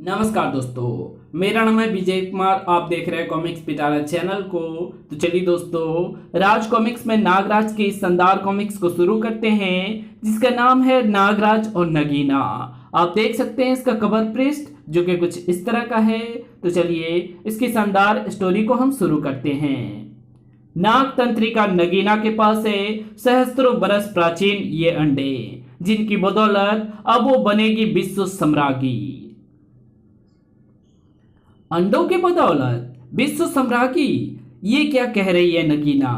नमस्कार दोस्तों, मेरा नाम है विजय कुमार। आप देख रहे हैं कॉमिक्स पिटारा चैनल को। तो चलिए दोस्तों, राज कॉमिक्स में नागराज की इस शानदार कॉमिक्स को शुरू करते हैं, जिसका नाम है नागराज और नगीना। आप देख सकते हैं इसका कवर पृष्ठ जो कि कुछ इस तरह का है। तो चलिए इसकी शानदार स्टोरी को हम शुरू करते हैं। नाग तंत्रिका नगीना के पास है सहस्त्रों बरस प्राचीन ये अंडे, जिनकी बदौलत अब वो बनेगी विश्व सम्राज्ञी। अंडों के बदौलत विश्व सम्राज्ञी, ये क्या कह रही है नगीना?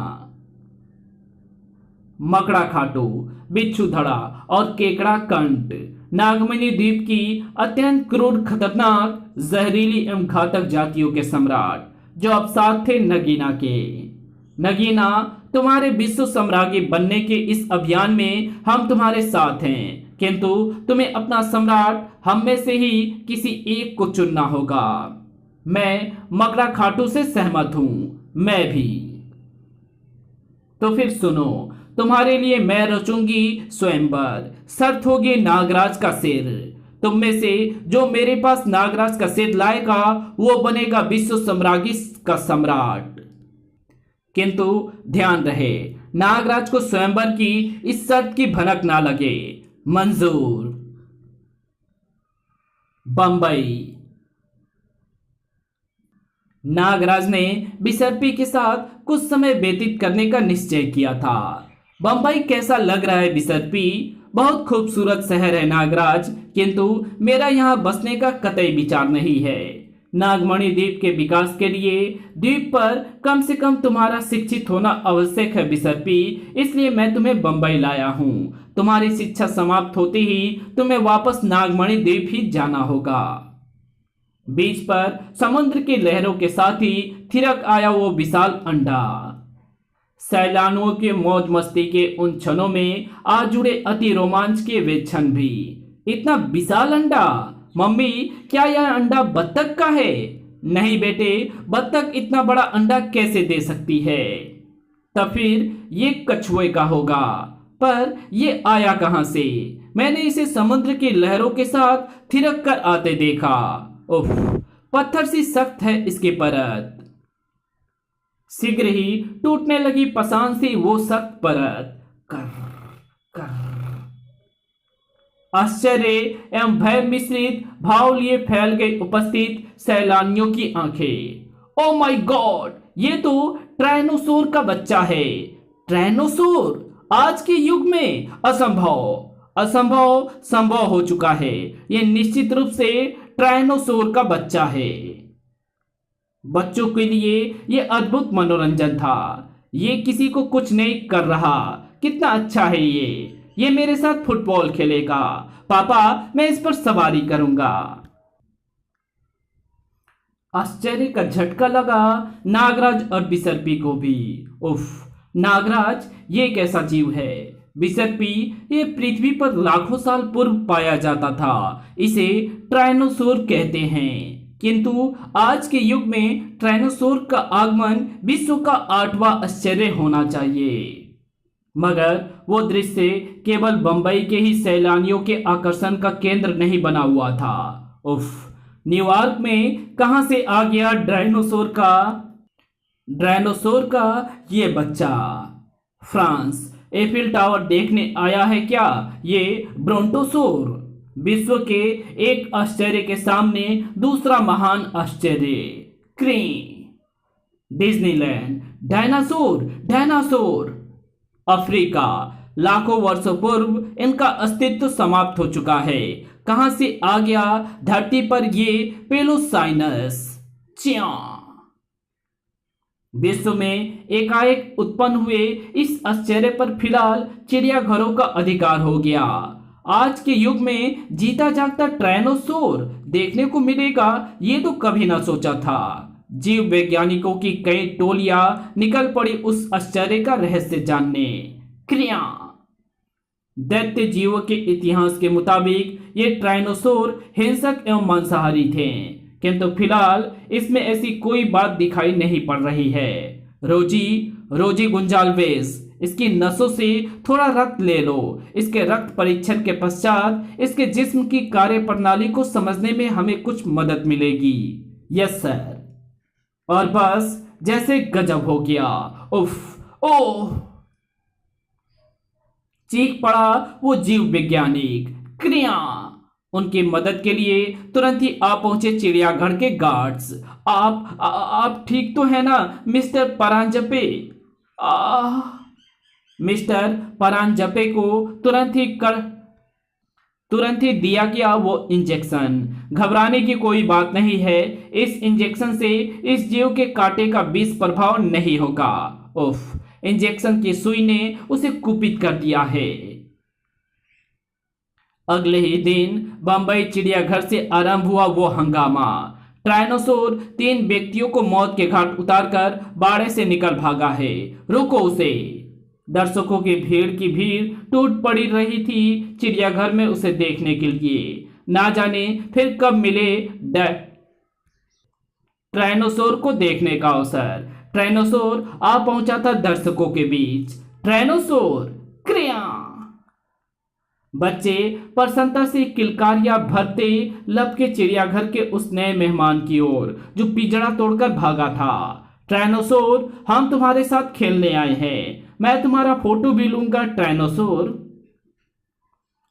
मकड़ा खाटू, बिच्छू धड़ा और केकड़ा कंट नागमणि द्वीप की अत्यंत क्रूर, खतरनाक, जहरीली एवं घातक जातियों के सम्राट, जो अब साथ थे नगीना के। नगीना, तुम्हारे विश्व सम्राज्ञी बनने के इस अभियान में हम तुम्हारे साथ हैं, किंतु तुम्हें अपना सम्राट हम में से ही किसी एक को चुनना होगा। मैं मकड़ा खाटू से सहमत हूं, मैं भी। तो फिर सुनो, तुम्हारे लिए मैं रचूंगी स्वयंवर। शर्त होगी नागराज का सिर। तुम में से जो मेरे पास नागराज का सिर लाएगा, वो बनेगा विश्व सम्राज्ञी का सम्राट। किंतु ध्यान रहे, नागराज को स्वयंवर की इस शर्त की भनक ना लगे। मंजूर। बंबई। नागराज ने बिसर्पी के साथ कुछ समय व्यतीत करने का निश्चय किया था। बंबई कैसा लग रहा है बिसर्पी? बहुत खूबसूरत शहर है नागराज, किंतु मेरा यहाँ बसने का कतई विचार नहीं है। नागमणि द्वीप के विकास के लिए द्वीप पर कम से कम तुम्हारा शिक्षित होना आवश्यक है बिसर्पी, इसलिए मैं तुम्हें बंबई लाया हूँ। तुम्हारी शिक्षा समाप्त होते ही तुम्हें वापस नागमणि द्वीप ही जाना होगा। बीच पर समुद्र की लहरों के साथ ही थिरक आया वो विशाल अंडा। सैलानियों के मौज मस्ती के उन क्षणों में आज जुड़े अति रोमांच के वे क्षण भी। इतना विशाल अंडा! मम्मी, क्या यह अंडा बत्तख का है? नहीं बेटे, बत्तख इतना बड़ा अंडा कैसे दे सकती है? तब फिर ये कछुए का होगा। पर ये आया कहां से? मैंने इसे समुद्र की लहरों के साथ थिरक कर आते देखा। उफ, पत्थर सी सख्त है इसकी परत। शीघ्र ही टूटने लगी पसान सी वो सख्त परत। कर कर आश्चर्य एवं भय मिश्रित भाव लिए फैल गई उपस्थित सैलानियों की आंखें। ओ माय गॉड, ये तो ट्रायनोसोर का बच्चा है। ट्रायनोसोर! आज के युग में असंभव असंभव संभव हो चुका है। यह निश्चित रूप से ट्रायनोसोर का बच्चा है। बच्चों के लिए यह अद्भुत मनोरंजन था। ये किसी को कुछ नहीं कर रहा। कितना अच्छा है ये मेरे साथ फुटबॉल खेलेगा। पापा, मैं इस पर सवारी करूंगा। आश्चर्य का झटका लगा नागराज और बिसर्पी को भी। उफ, नागराज ये कैसा जीव है? बिसर्पी, ये पृथ्वी पर लाखों साल पूर्व पाया जाता था। इसे ट्रायनोसोर कहते हैं, किंतु आज के युग में ट्रायनोसोर का आगमन विश्व का 8वां आश्चर्य होना चाहिए। मगर वो दृश्य केवल बंबई के ही सैलानियों के आकर्षण का केंद्र नहीं बना हुआ था। उफ, न्यूयॉर्क में कहां से आ गया डायनासोर का ये बच्चा? फ्रांस, एफिल टावर देखने आया है क्या ये ब्रोंटोसोर? विश्व के एक आश्चर्य के सामने दूसरा महान आश्चर्य। क्री डिज्नीलैंड, डायनासोर डायनासोर। अफ्रीका, लाखों वर्षों पूर्व इनका अस्तित्व समाप्त हो चुका है। कहां से आ गया धरती पर ये पेलोसाइनस? च्या विश्व में एकाएक उत्पन्न हुए इस आश्चर्य पर फिलहाल चिड़ियाघरों का अधिकार हो गया। आज के युग में जीता जागता ट्रायनोसोर देखने को मिलेगा, ये तो कभी ना सोचा था। जीव वैज्ञानिकों की कई टोलियां निकल पड़ी उस आश्चर्य का रहस्य जानने। क्रिया दैत्य जीवों के इतिहास के मुताबिक ये ट्रायनोसोर हिंसक एवं मांसाहारी थे, किंतु फिलहाल इसमें ऐसी कोई बात दिखाई नहीं पड़ रही है। रोजी गुंजाल्वेस, इसकी नसों से थोड़ा रक्त ले लो। इसके रक्त परीक्षण के पश्चात इसके जिस्म की कार्य प्रणाली को समझने में हमें कुछ मदद मिलेगी। Yes sir. और बस जैसे गजब हो गया। उफ ओह, चीख पड़ा वो जीव वैज्ञानिक। क्रिया। उनकी मदद के लिए तुरंत ही आ पहुंचे चिड़ियाघर के गार्ड्स। आप ठीक तो है ना मिस्टर परांजपे? मिस्टर परांजपे को तुरंत ही दिया गया वो इंजेक्शन। घबराने की कोई बात नहीं है, इस इंजेक्शन से इस जीव के कांटे का विष प्रभाव नहीं होगा। उफ, इंजेक्शन की सुई ने उसे कुपित कर दिया है। अगले ही दिन बंबई चिड़ियाघर से आरंभ हुआ वो हंगामा। ट्राइनोसोर 3 व्यक्तियों को मौत के घाट उतारकर बाड़े से निकल भागा है। रोको उसे। दर्शकों की भीड़ टूट पड़ी रही थी चिड़ियाघर में उसे देखने के लिए। ना जाने फिर कब मिले ट्राइनोसोर को देखने का अवसर। ट्राइनोसोर आ पहुंचा था दर्शकों के बीच। ट्राइनोसोर क्रिया। बच्चे प्रसन्नता से किलकारियां भरते लपके चिड़ियाघर के उस नए मेहमान की ओर जो पिंजरा तोड़कर भागा था। ट्राइनोसोर, हम तुम्हारे साथ खेलने आए हैं, मैं तुम्हारा फोटो भी लूंगा। ट्राइनोसोर।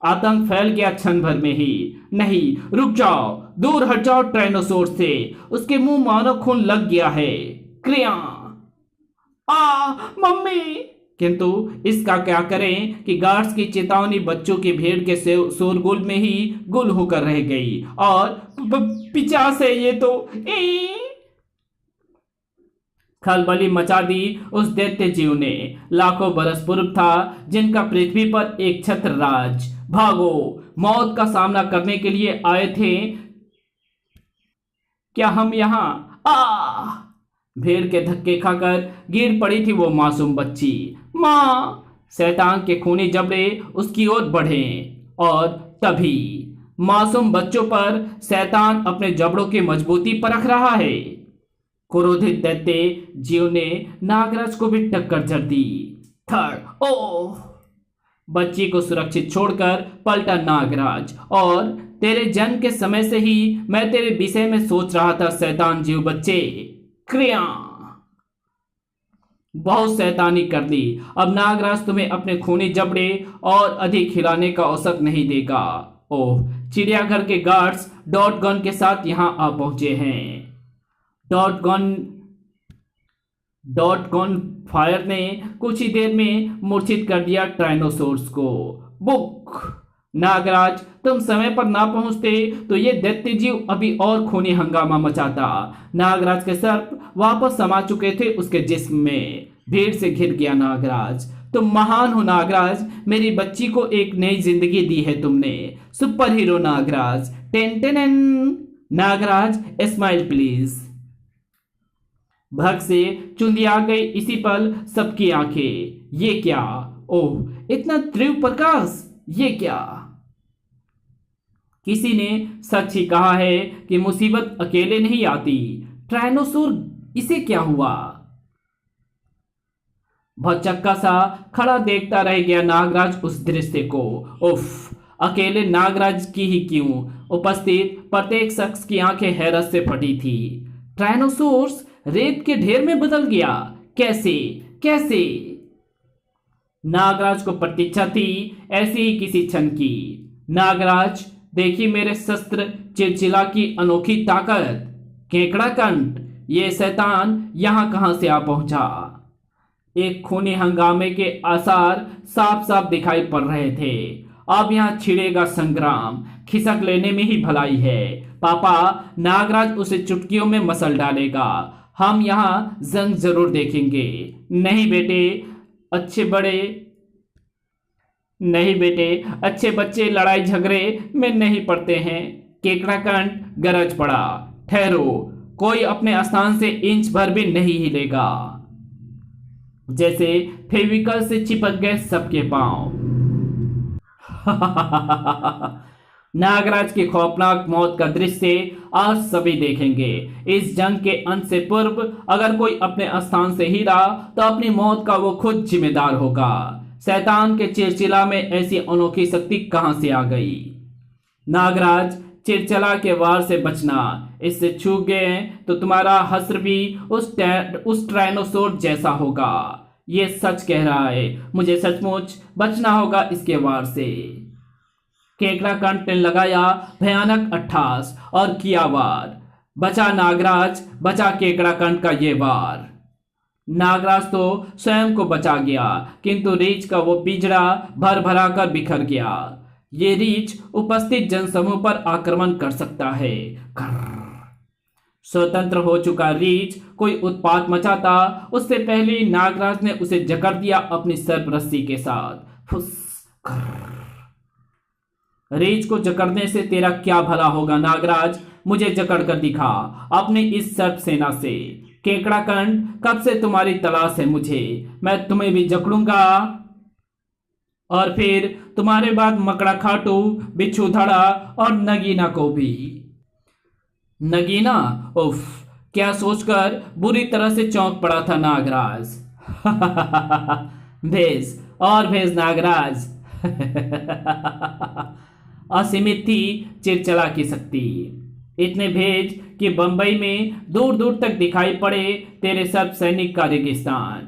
आतंक फैल गया क्षण भर में ही। नहीं, रुक जाओ, दूर हट जाओ ट्राइनोसोर से, उसके मुंह मानो खून लग गया है। क्रिया। मम्मी। किंतु इसका क्या करें कि गार्ड्स की चेतावनी बच्चों की भीड़ के शोरगुल में ही गुल होकर रह गई। और पिचास है ये तो। खलबली मचा दी उस दैत्य जीव ने। लाखों बरस पूर्व था जिनका पृथ्वी पर एक छत्र राज। भागो, मौत का सामना करने के लिए आए थे क्या हम यहाँ? भीड़ के धक्के खाकर गिर पड़ी थी वो मासूम बच्ची। माँ। शैतान के खूनी जबड़े उसकी ओर बढ़े और तभी मासूम बच्चों पर शैतान अपने जबड़ों की मजबूती परख रहा है। क्रोधित दैत्य जीव ने नागराज को भी टक्कर जड़ दी। थर्ड। ओह, बच्ची को सुरक्षित छोड़कर पलटा नागराज। और तेरे जन्म के समय से ही मैं तेरे विषय में सोच रहा था शैतान जीव बच्चे। क्रिया। बहुत शैतानी कर दी। अब नागराज तुम्हें अपने खूनी जबड़े और अधिक हिलाने का अवसर नहीं देगा। ओह, चिड़ियाघर के गार्ड्स डॉट गन के साथ यहां आ पहुंचे हैं। डॉट गन फायर ने कुछ ही देर में मूर्छित कर दिया ट्राइनोसोर्स को। बुक। नागराज, तुम समय पर ना पहुंचते तो ये दैत्य जीव अभी और खूनी हंगामा मचाता। नागराज के सर्प वापस समा चुके थे उसके जिस्म में। भीड़ से घिर गया नागराज। तुम महान हो नागराज, मेरी बच्ची को एक नई जिंदगी दी है तुमने। Super hero Nagraj. Ten ten. Nagraj, smile please. भग से चुंदिया गई इसी पल सबकी आंखें। ये क्या? ओह, इतना तीव्र प्रकाश, ये क्या? किसी ने सच ही कहा है कि मुसीबत अकेले नहीं आती। ट्राइनोसोर, इसे क्या हुआ? भौचक्का सा खड़ा देखता रह गया नागराज उस दृश्य को। उफ, अकेले नागराज की ही क्यों, उपस्थित प्रत्येक शख्स की आंखें हैरत से फटी थी। ट्राइनोसोर्स रेत के ढेर में बदल गया। कैसे कैसे? नागराज को प्रतीक्षा थी ऐसी ही किसी क्षण की। नागराज, देखी मेरे शस्त्र चिलचिला की अनोखी ताकत। केकड़ा कंठ, ये शैतान यहां कहां से आ पहुंचा? एक खूनी हंगामे के आसार साफ साफ दिखाई पड़ रहे थे। अब यहां छिड़ेगा संग्राम, खिसक लेने में ही भलाई है। पापा, नागराज उसे चुटकियों में मसल डालेगा। हम यहाँ जंग जरूर देखेंगे। नहीं बेटे, अच्छे बच्चे लड़ाई झगड़े में नहीं पड़ते हैं। केकड़ा कंठ गरज पड़ा। ठहरो, कोई अपने स्थान से इंच भर भी नहीं हिलेगा। जैसे फेविकल से चिपक गए सबके पांव। नागराज की खौफनाक मौत का दृश्य आज सभी देखेंगे। इस जंग के अंत से पूर्व अगर कोई अपने स्थान से हीरा तो अपनी मौत का वो खुद जिम्मेदार होगा। शैतान के चिरचिला में ऐसी अनोखी शक्ति कहां से आ गई? नागराज, चिरचला के वार से बचना। इससे चूक गए तो तुम्हारा हश्र भी उस ट्राइनोसोर जैसा होगा। ये सच कह रहा है, मुझे सचमुच बचना होगा इसके वार से। केकड़ाकंठ ने लगाया भयानक अट्ठास और किया वार। बचा नागराज, बचा केकड़ाकंठ का ये वार। नागराज तो स्वयं को बचा गया, किंतु रीछ का वो पिंजरा भर भरा कर बिखर गया। ये रीछ उपस्थित जनसमूह पर आक्रमण कर सकता है। स्वतंत्र हो चुका रीछ कोई उत्पात मचाता, उससे पहले नागराज ने उसे जकड़ दिया अपनी सर्प रस्सी के साथ। फुस। रीछ को जकड़ने से तेरा क्या भला होगा नागराज? मुझे जकड़ कर दिखा अपनी इस सर्प सेना से। केकड़ाकंठ, कब से तुम्हारी तलाश है मुझे। मैं तुम्हें भी जकड़ूंगा और फिर तुम्हारे बाद मकड़ा खाटू, बिच्छू धड़ा और नगीना को भी। नगीना? उफ, क्या सोचकर बुरी तरह से चौंक पड़ा था नागराज। भेज और भेज नागराज। असीमित थी चिरचला की शक्ति। इतने भेज कि बंबई में दूर दूर तक दिखाई पड़े तेरे सब सैनिक का रेगिस्तान।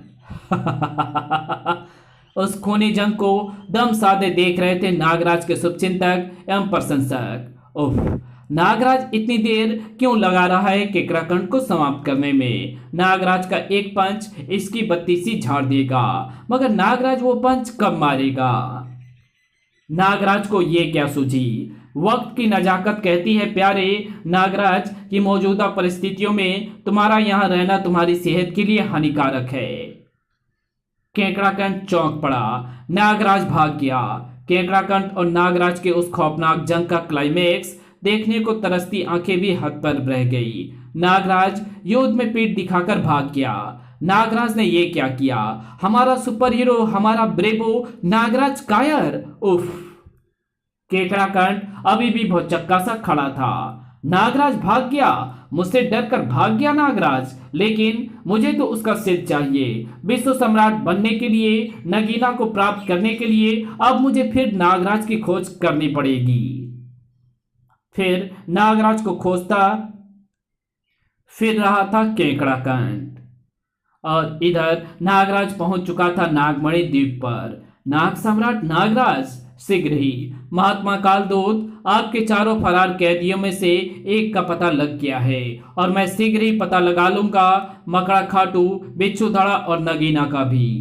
उस खूनी जंग को दम साधे देख रहे थे नागराज के शुभचिंतक एवं प्रशंसक। उफ, नागराज इतनी देर क्यों लगा रहा है केकड़ाकंठ को समाप्त करने में? नागराज का एक पंच इसकी बत्तीसी झाड़ देगा, मगर नागराज वो पंच कब मारेगा? नागराज को ये क्या सूझी? वक्त की नजाकत कहती है प्यारे नागराज की मौजूदा परिस्थितियों में तुम्हारा यहां रहना तुम्हारी सेहत के लिए हानिकारक है। केकड़ाकंठ चौंक पड़ा। नागराज भाग गया। केकड़ाकंठ और नागराज के उस खौफनाक जंग का क्लाइमेक्स देखने को तरसती आंखें भी हद पर रह गई। नागराज युद्ध में पीठ दिखाकर भाग गया। नागराज ने ये क्या किया? हमारा सुपर हीरो, हमारा ब्रेवो नागराज कायर। उफ। केकड़ाकंठ अभी भी भौचक्का सा खड़ा था। नागराज भाग गया, मुझसे डरकर भाग गया नागराज, लेकिन मुझे तो उसका सिर चाहिए। विश्व सम्राट बनने के लिए, नगीना को प्राप्त करने के लिए अब मुझे फिर नागराज की खोज करनी पड़ेगी। फिर नागराज को खोजता फिर रहा था केकड़ाकंठ। और इधर नागराज पहुंच चुका था नागमणि द्वीप पर। नाग सम्राट नागराज, शीघ्र ही महात्मा कालदूत आपके चारों फरार कैदियों में से एक का पता लग गया है और मैं शीघ्र ही पता लगा लूंगा मकड़ा खाटू, बिच्छू धड़ा और नगीना का भी।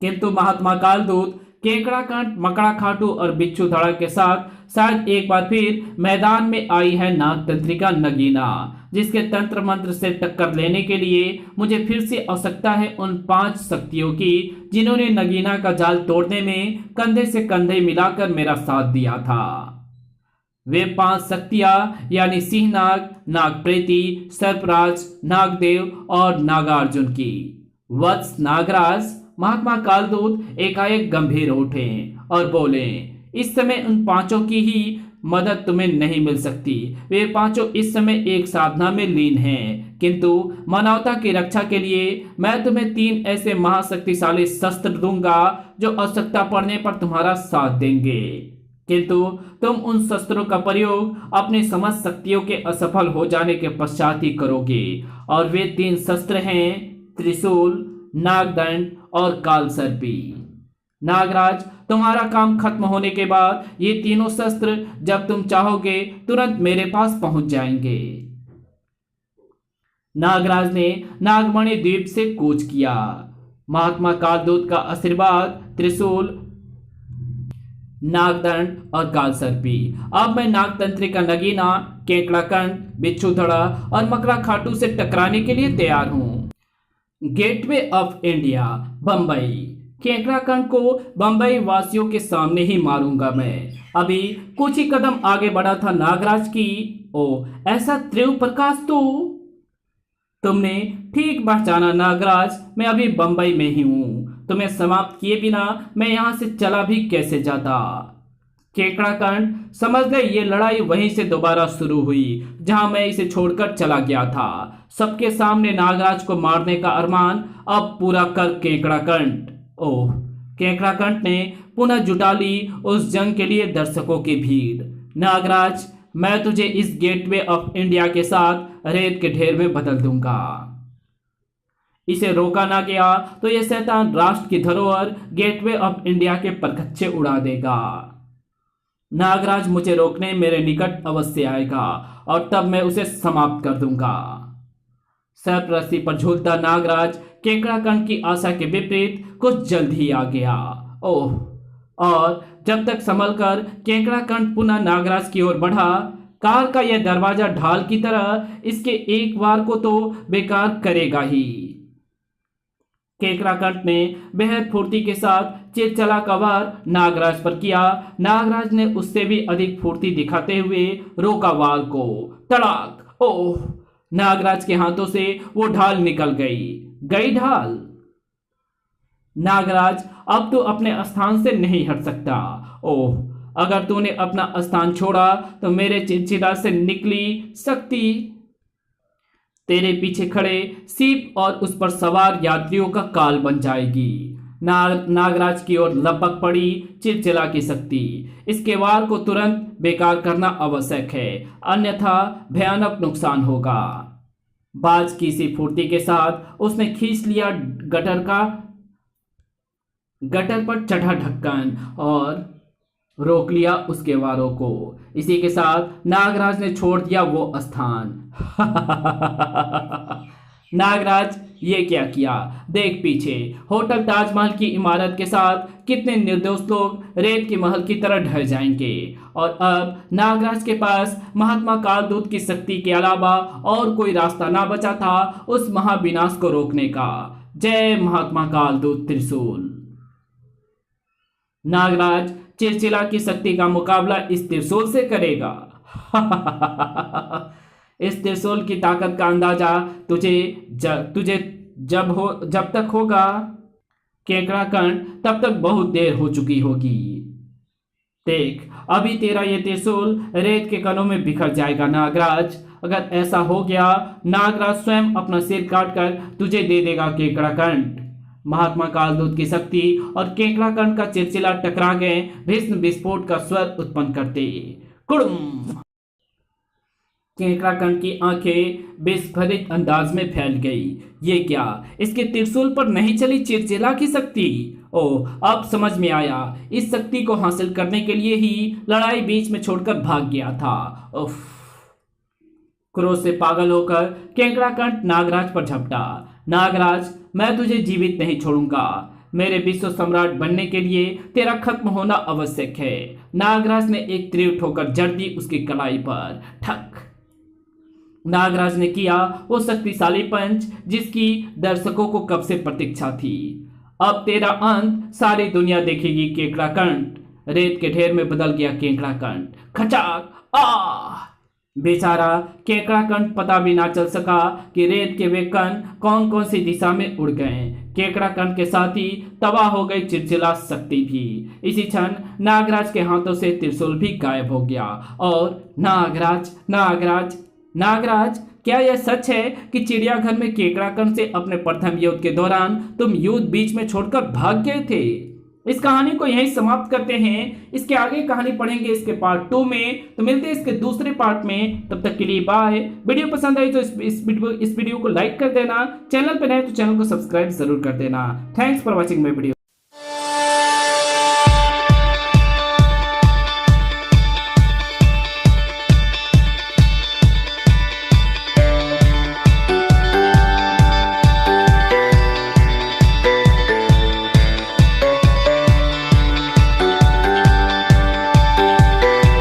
किंतु महात्मा कालदूत केकड़ाकंठ, मकड़ा खाटू और बिच्छू धड़ा के साथ शायद एक बार फिर मैदान में आई है नागतंत्रिका नगीना, जिसके तंत्र मंत्र से टक्कर लेने के लिए मुझे फिर से आवश्यकता है उन 5 शक्तियों की जिन्होंने नगीना का जाल तोड़ने में कंधे से कंधे मिलाकर मेरा साथ दिया था। वे 5 शक्तियां यानी सिंहनाग, नागप्रेती, सर्पराज, नागदेव और नागार्जुन की। वत्स नागराज, महात्मा कालदूत एकाएक गंभीर उठे और बोले, इस समय उन 5 की ही मदद तुम्हें नहीं मिल सकती। वे 5 इस समय एक साधना में लीन हैं, किंतु मानवता की रक्षा के लिए मैं तुम्हें 3 ऐसे महाशक्तिशाली शस्त्र दूंगा जो आवश्यकता पड़ने पर तुम्हारा साथ देंगे। किंतु तुम उन शस्त्रों का प्रयोग अपनी समस्त शक्तियों के असफल हो जाने के पश्चात ही करोगे। और वे 3 शस्त्र हैं त्रिशूल, नागदंड और कालसर्पी। नागराज, तुम्हारा काम खत्म होने के बाद ये तीनों शस्त्र जब तुम चाहोगे तुरंत मेरे पास पहुंच जाएंगे। नागराज ने नागमणि द्वीप से कूच किया। महात्मा कालदूत का आशीर्वाद, त्रिशूल, नागदंड और कालसर्पी। अब मैं नागतंत्रिका नगीना, केकड़ाकंठ, बिच्छू धड़ा और मकड़ा खाटू से टकराने के लिए तैयार हूं। Gateway of India, Bambai. केकड़ाकंठ को बंबई वासियों के सामने ही मारूंगा मैं। अभी कुछ ही कदम आगे बढ़ा था नागराज की। ओ ऐसा त्रिव प्रकाश तो तुमने ठीक पहचाना नागराज, मैं अभी बंबई में ही हूं। तुम्हें समाप्त किए बिना मैं यहां से चला भी कैसे जाता। केकड़ाकंठ समझ गए ये लड़ाई वहीं से दोबारा शुरू हुई जहां मैं इसे छोड़कर चला गया था। सबके सामने नागराज को मारने का अरमान अब पूरा कर केकड़ाकंठ। ओह, केकड़ाकंठ ने पुनः जुटा ली उस जंग के लिए दर्शकों की भीड़। नागराज, मैं तुझे इस गेटवे ऑफ इंडिया के साथ रेत के ढेर में बदल दूंगा। इसे रोका ना गया तो यह शैतान राष्ट्र की धरोहर गेटवे ऑफ इंडिया के परखच्चे उड़ा देगा। नागराज मुझे रोकने मेरे निकट अवश्य आएगा और तब मैं उसे समाप्त कर दूंगा। सर्प रस्सी पर झूलता नागराज केकड़ाकंठ की आशा के विपरीत कुछ जल्द ही आ गया। ओह, और जब तक संभल कर केकड़ाकंठ पुनः नागराज की ओर बढ़ा, कार का यह दरवाजा ढाल की तरह इसके एक वार को तो बेकार करेगा ही। केकड़ाकंठ ने बेहद फुर्ती के साथ चिलचला का वार नागराज पर किया। नागराज ने उससे भी अधिक फुर्ती दिखाते हुए रोका वार को। तड़ाक! ओह, नागराज के हाथों से वो ढाल निकल गई ढाल। नागराज, अब तू अपने स्थान से नहीं हट सकता। ओह, अगर तूने अपना स्थान छोड़ा तो मेरे चिलचिला से निकली शक्ति तेरे पीछे खड़े सीप और उस पर सवार यात्रियों का काल बन जाएगी। नागराज की ओर लपक पड़ी चिलचिला की शक्ति। इसके वार को तुरंत बेकार करना आवश्यक है, अन्यथा भयानक नुकसान होगा। बाज की सी फुर्ती के साथ उसने खींच लिया गटर पर चढ़ा ढक्कन और रोक लिया उसके वारों को। इसी के साथ नागराज ने छोड़ दिया वो स्थान। नागराज, ये क्या किया? देख पीछे, होटल ताजमहल की इमारत के साथ कितने निर्दोष लोग रेत के महल की तरह ढह जाएंगे। और अब नागराज के पास महात्मा कालदूत की शक्ति के अलावा और कोई रास्ता ना बचा था उस महाविनाश को रोकने का। जय महात्मा कालदूत त्रिशूल। नागराज चिलचिला की शक्ति का मुकाबला इस त्रिशूल से करेगा। इस त्रिशूल की ताकत का अंदाजा तुझे जब तक होगा केकड़ाकंठ, तब तक बहुत देर हो चुकी होगी। देख, अभी तेरा ये त्रिशूल रेत के कणों में बिखर जाएगा नागराज। अगर ऐसा हो गया, नागराज स्वयं अपना सिर काटकर तुझे दे देगा केकड़ाकंठ। महात्मा कालदूत की शक्ति और केकड़ाकंठ का चिलचिला टकरा गए, भीषण विस्फोट का स्वर उत्पन्न करते। कुड़ुम! केकड़ाकंठ की आंखें विस्फोरित अंदाज में फैल गई। ये क्या? इसके त्रिशूल पर नहीं चली चिलचिला की शक्ति? ओह, अब समझ में आया। इस शक्ति को हासिल करने के लिए ही लड़ाई बीच में छोड़कर भाग गया था। उफ! क्रोध से पागल होकर केकड़ाकंठ नागराज पर झपटा। नागराज, मैं तुझे जीवित नहीं छोड़ूंगा। मेरे विश्व सम्राट बनने के लिए तेरा खत्म होना आवश्यक है। नागराज ने एक तीव्र ठोकर जड़ दी उसकी कलाई पर। ठक! नागराज ने किया वो शक्तिशाली पंच जिसकी दर्शकों को कब से प्रतीक्षा थी। अब तेरा अंत सारी दुनिया देखेगी केकड़ाकंठ। रेत के ढेर में बदल गया केकड़ाकंठ। खचाक! आ! बेचारा केकड़ाकंठ पता भी ना चल सका कि रेत के वे कण कौन कौन सी दिशा में उड़ गए। केकड़ाकंठ के साथ ही तबाह हो गई चिलचिला शक्ति भी। इसी क्षण नागराज के हाथों से त्रिशूल भी गायब हो गया। और नागराज, नागराज, नागराज, क्या यह सच है कि चिड़ियाघर में केकड़ाकंठ से अपने प्रथम युद्ध के दौरान तुम युद्ध बीच में छोड़कर भाग गए थे? इस कहानी को यहीं समाप्त करते हैं। इसके आगे कहानी पढ़ेंगे इसके पार्ट 2 में। तो मिलते हैं इसके दूसरे पार्ट में। तब तक के लिए बाय। वीडियो पसंद आई तो इस वीडियो को लाइक कर देना। चैनल पर नए तो चैनल को सब्सक्राइब जरूर कर देना। Thanks for watching my video.